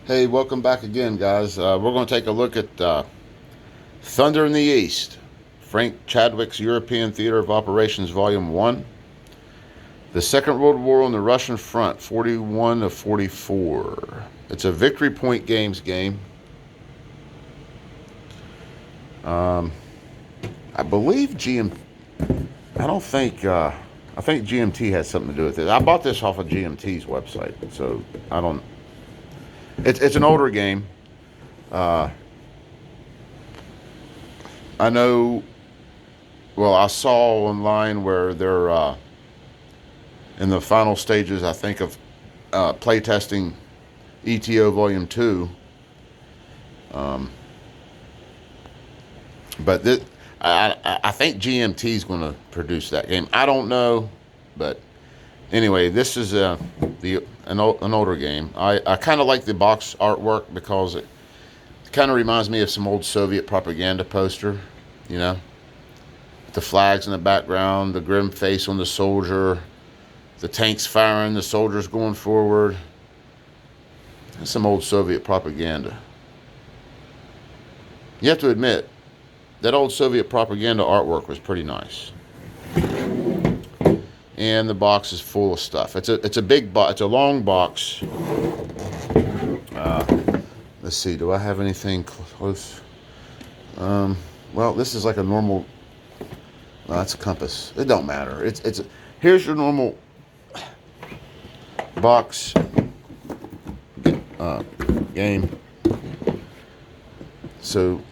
Hey, welcome back again, guys. We're going to take a look at Thunder in the East, Frank Chadwick's European Theater of Operations, Volume 1. The Second World War on the Russian Front, 41 to 44. It's a Victory Point Games game. I believe I don't think. I think GMT has something to do with it. I bought this off of GMT's website, so I don't. It's an older game. Uh, I know. Well, I saw online where they're in the final stages, I think, of playtesting ETO Volume 2. Um, but I think GMT is going to produce that game. I don't know, but anyway, this is an older game. I kind of like the box artwork because it kind of reminds me of some old Soviet propaganda poster, you know, the flags in the background, the grim face on the soldier, the tanks firing, the soldiers going forward. That's some old Soviet propaganda. You have to admit, that old Soviet propaganda artwork was pretty nice. And the box is full of stuff. It's a big box. It's a long box. Let's see. Do I have anything close? Well, this is like a normal. Well, that's a compass. It don't matter. Here's your normal box game. So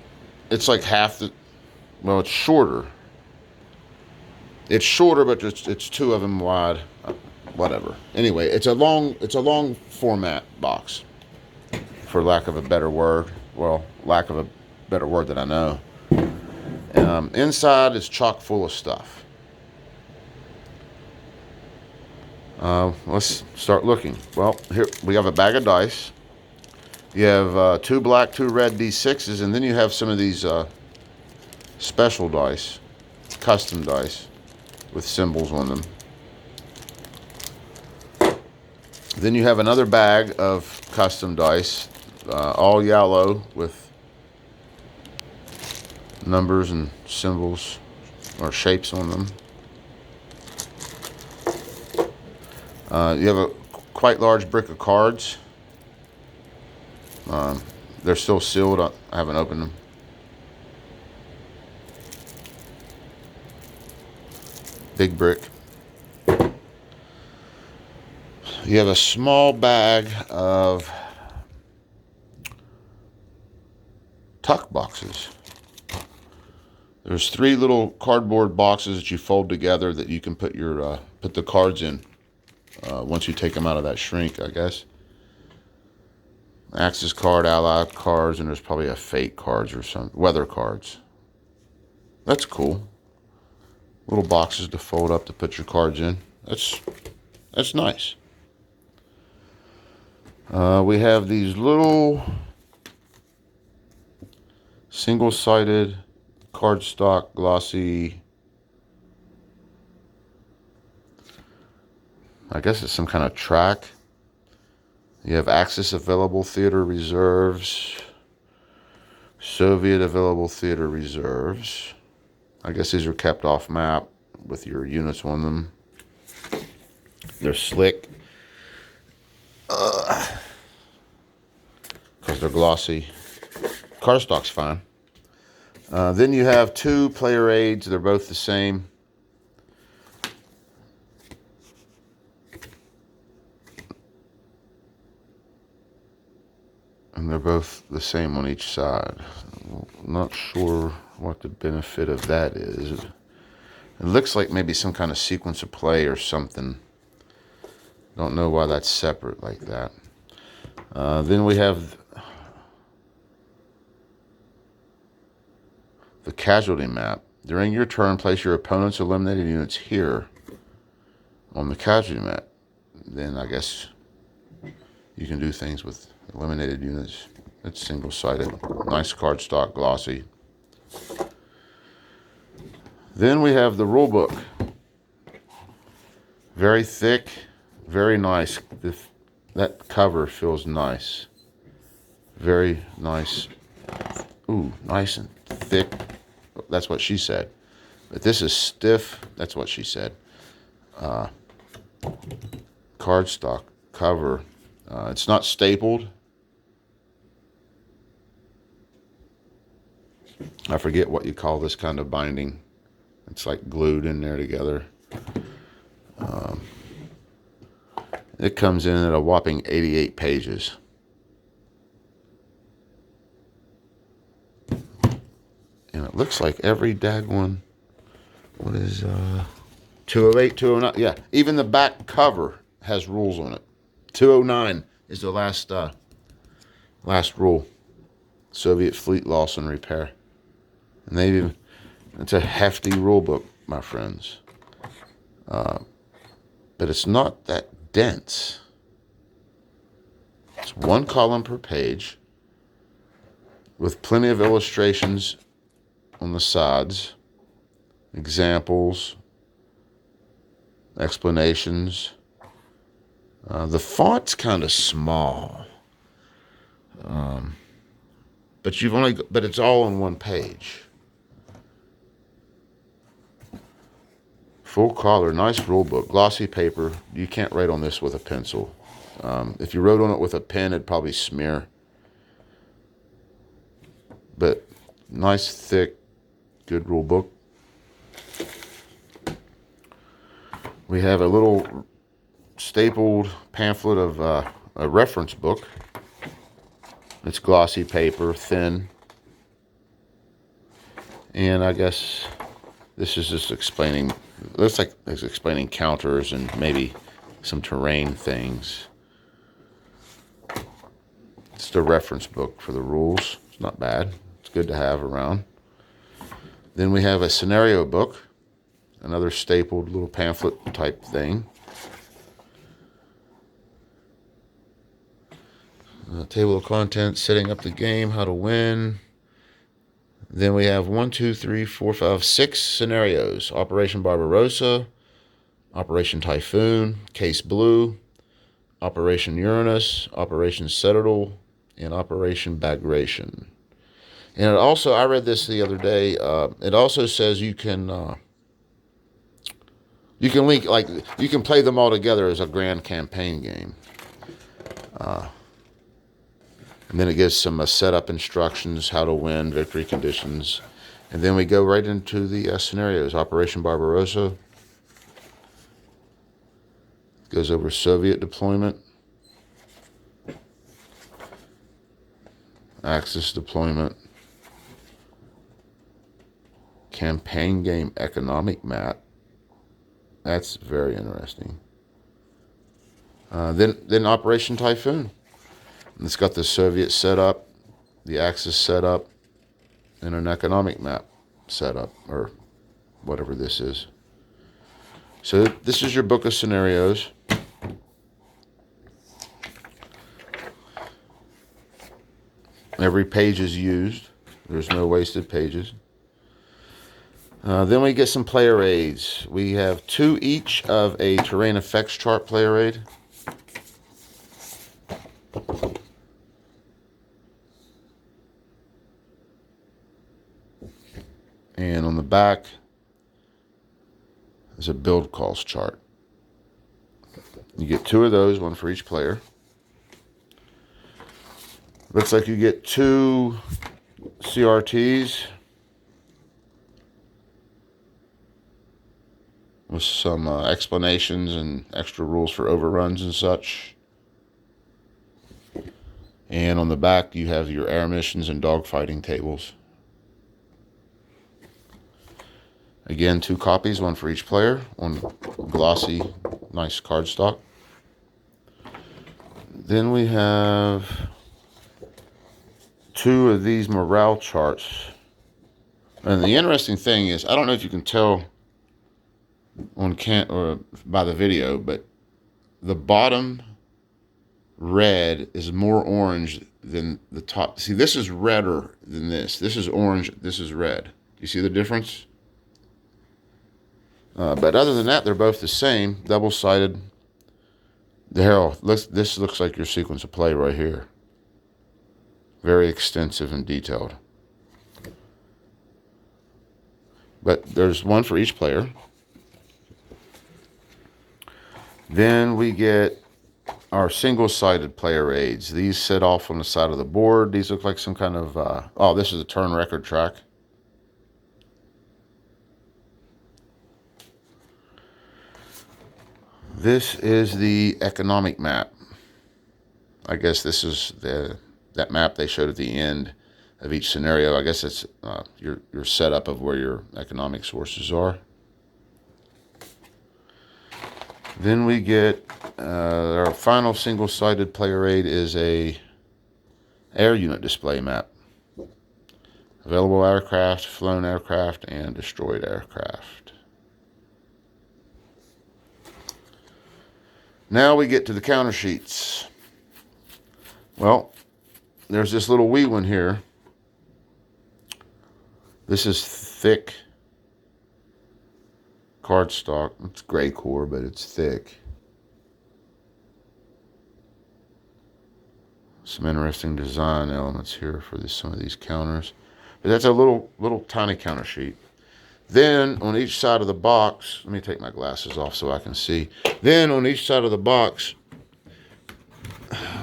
it's like half the. Well, it's shorter. It's shorter, but it's two of them wide. Whatever. Anyway, it's a long format box, for lack of a better word. Well, lack of a better word that I know. Inside is chock full of stuff. Let's start looking. Well, here we have a bag of dice. You have two black, two red D6s, and then you have some of these special dice, custom dice, with symbols on them. Then you have another bag of custom dice, all yellow with numbers and symbols or shapes on them. You have a quite large brick of cards. They're still sealed. I haven't opened them. Big brick. You have a small bag of tuck boxes. There's three little cardboard boxes that you fold together that you can put put the cards in once you take them out of that shrink, I guess. Axis card, ally cards, and there's probably a fate cards or some weather cards. That's cool. Little boxes to fold up to put your cards in. That's nice. We have these little single-sided cardstock glossy. I guess it's some kind of track. You have Axis available theater reserves, Soviet available theater reserves. I guess these are kept off map with your units on them. They're slick because they're glossy. Cardstock's fine. Then you have two player aids. They're both the same. And they're both the same on each side. I'm not sure what the benefit of that is. It looks like maybe some kind of sequence of play or something. Don't know why that's separate like that. Then we have the casualty map. During your turn, place your opponent's eliminated units here on the casualty map. Then I guess you can do things with eliminated units. It's single-sided. Nice cardstock, glossy. Then we have the rule book. Very thick, very nice. That cover feels nice. Very nice. Ooh, nice and thick. That's what she said. But this is stiff. That's what she said. Cardstock cover. It's not stapled. I forget what you call this kind of binding. It's like glued in there together. It comes in at a whopping 88 pages. And it looks like every daggone, what is 208, 209? Yeah, even the back cover has rules on it. 209 is the last rule. Soviet fleet loss and repair. And it's a hefty rule book, my friends. But it's not that dense. It's one column per page with plenty of illustrations on the sides, examples, explanations. The font's kind of small, but it's all on one page. Full color, nice rule book, glossy paper. You can't write on this with a pencil. If you wrote on it with a pen, it'd probably smear. But nice, thick, good rule book. We have a little stapled pamphlet of a reference book. It's glossy paper, thin. And I guess this is just explaining, looks like it's explaining counters and maybe some terrain things. It's the reference book for the rules. It's not bad. It's good to have around. Then we have a scenario book, another stapled little pamphlet type thing. Table of contents, setting up the game, how to win. Then we have 6 scenarios. Operation Barbarossa, Operation Typhoon, Case Blue, Operation Uranus, Operation Citadel, and Operation Bagration. And it also, I read this the other day, it also says you can link, like, you can play them all together as a grand campaign game. And then it gives some setup instructions, how to win, victory conditions. And then we go right into the scenarios. Operation Barbarossa goes over Soviet deployment, Axis deployment, campaign game economic map. That's very interesting. Then Operation Typhoon. And it's got the Soviet setup, the Axis setup, and an economic map setup, or whatever this is. So this is your book of scenarios. Every page is used. There's no wasted pages. Then we get some player aids. We have 2 each of a terrain effects chart player aid. And on the back is a build calls chart. You get 2 of those, one for each player. Looks like you get 2 CRTs with some explanations and extra rules for overruns and such. And on the back you have your air missions and dogfighting tables. Again, 2 copies, one for each player, on glossy, nice cardstock. Then we have 2 of these morale charts. And the interesting thing is, I don't know if you can tell on or by the video, but the bottom red is more orange than the top. See, this is redder than this. This is orange, this is red. Do you see the difference? But other than that, they're both the same, double-sided. This looks like your sequence of play right here. Very extensive and detailed. But there's one for each player. Then we get our single-sided player aids. These sit off on the side of the board. These look like some kind of... oh, this is a turn record track. This is the economic map. I guess this is that map they showed at the end of each scenario. I guess it's your setup of where your economic sources are. Then we get our final single-sided player aid is a air unit display map. Available aircraft, flown aircraft, and destroyed aircraft. Now we get to the counter sheets. Well, there's this little wee one here. This is thick cardstock. It's gray core, but it's thick. Some interesting design elements here for some of these counters. But that's a little tiny counter sheet. Then on each side of the box, let me take my glasses off so I can see. Then on each side of the box,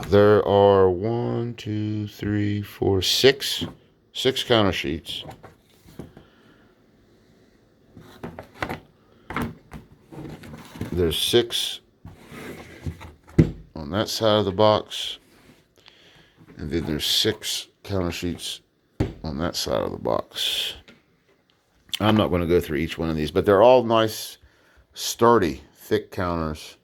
there are 1, 2, 3, 4, 6 counter sheets. There's 6 on that side of the box, and then there's 6 counter sheets on that side of the box. I'm not going to go through each one of these, but they're all nice, sturdy, thick counters.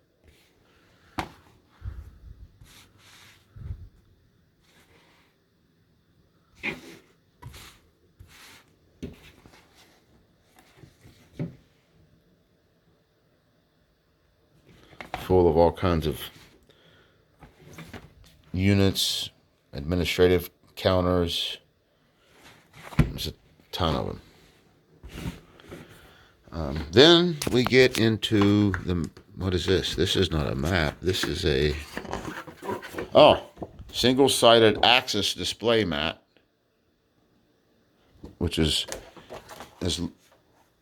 Full of all kinds of units, administrative counters. There's a ton of them. Then we get into what is this? This is not a map. This is a, single-sided axis display mat, which is as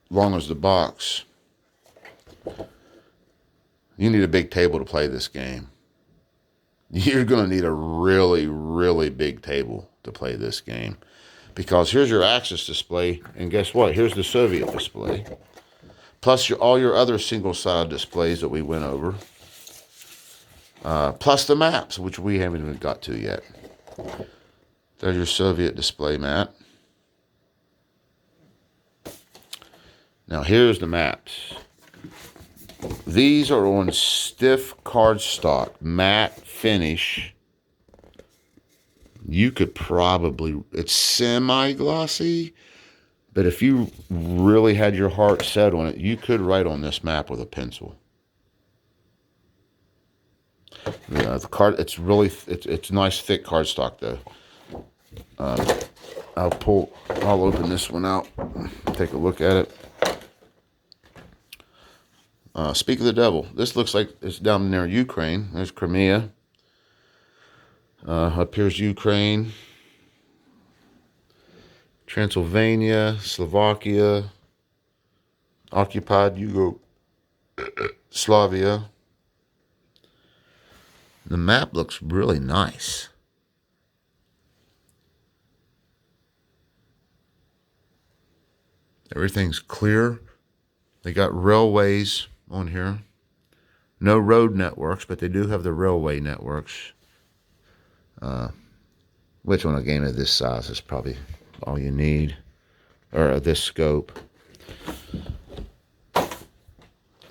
long as the box. You need a big table to play this game. You're going to need a really, really big table to play this game. Because here's your Axis display, and guess what? Here's the Soviet display. Plus all your other single-sided displays that we went over. Plus the maps, which we haven't even got to yet. There's your Soviet display mat. Now here's the maps. These are on stiff cardstock, matte finish. You could probably, it's semi-glossy, but if you really had your heart set on it, you could write on this map with a pencil. Yeah, the card, it's really, it's nice thick cardstock though. I'll open this one out, take a look at it. Speak of the devil. This looks like it's down near Ukraine. There's Crimea. Up here's Ukraine. Transylvania, Slovakia, occupied Yugoslavia. The map looks really nice. Everything's clear. They got railways on here. No road networks, but they do have the railway networks. Which on a game of this size is probably all you need, or this scope.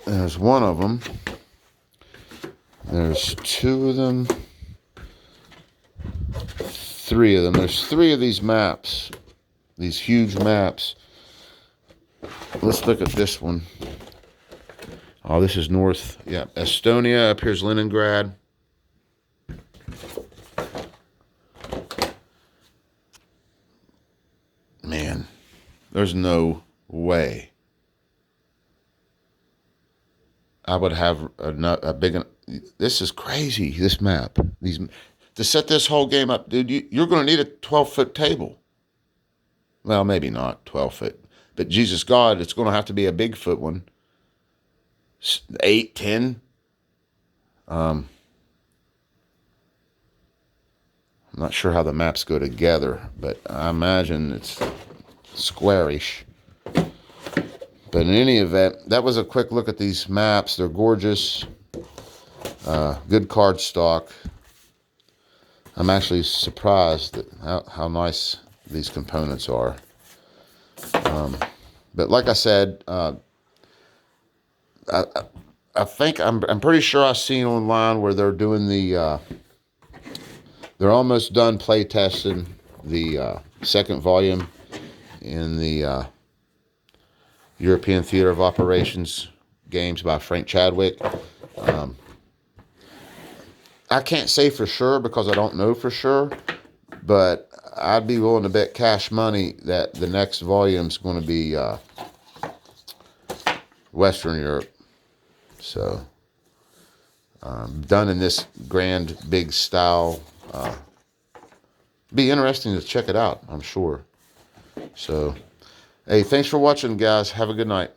There's one of them. There's 2 of them. 3 of them. There's 3 of these maps, these huge maps. Let's look at this one. Oh, this is North, Estonia. Up here's Leningrad. Man, there's no way I would have a big. This is crazy. This map. to set this whole game up, dude, you're going to need a 12-foot table. Well, maybe not 12 foot, but Jesus God, it's going to have to be a Bigfoot one. 8, 10. I'm not sure how the maps go together, but I imagine it's squarish. But in any event, that was a quick look at these maps. They're gorgeous. Good card stock. I'm actually surprised at how nice these components are. But like I said, I think I'm pretty sure I've seen online where they're doing they're almost done play testing the second volume in the European Theater of Operations games by Frank Chadwick. I can't say for sure because I don't know for sure, but I'd be willing to bet cash money that the next volume's going to be Western Europe. So, done in this grand, big style. Be interesting to check it out, I'm sure. So, hey, thanks for watching, guys. Have a good night.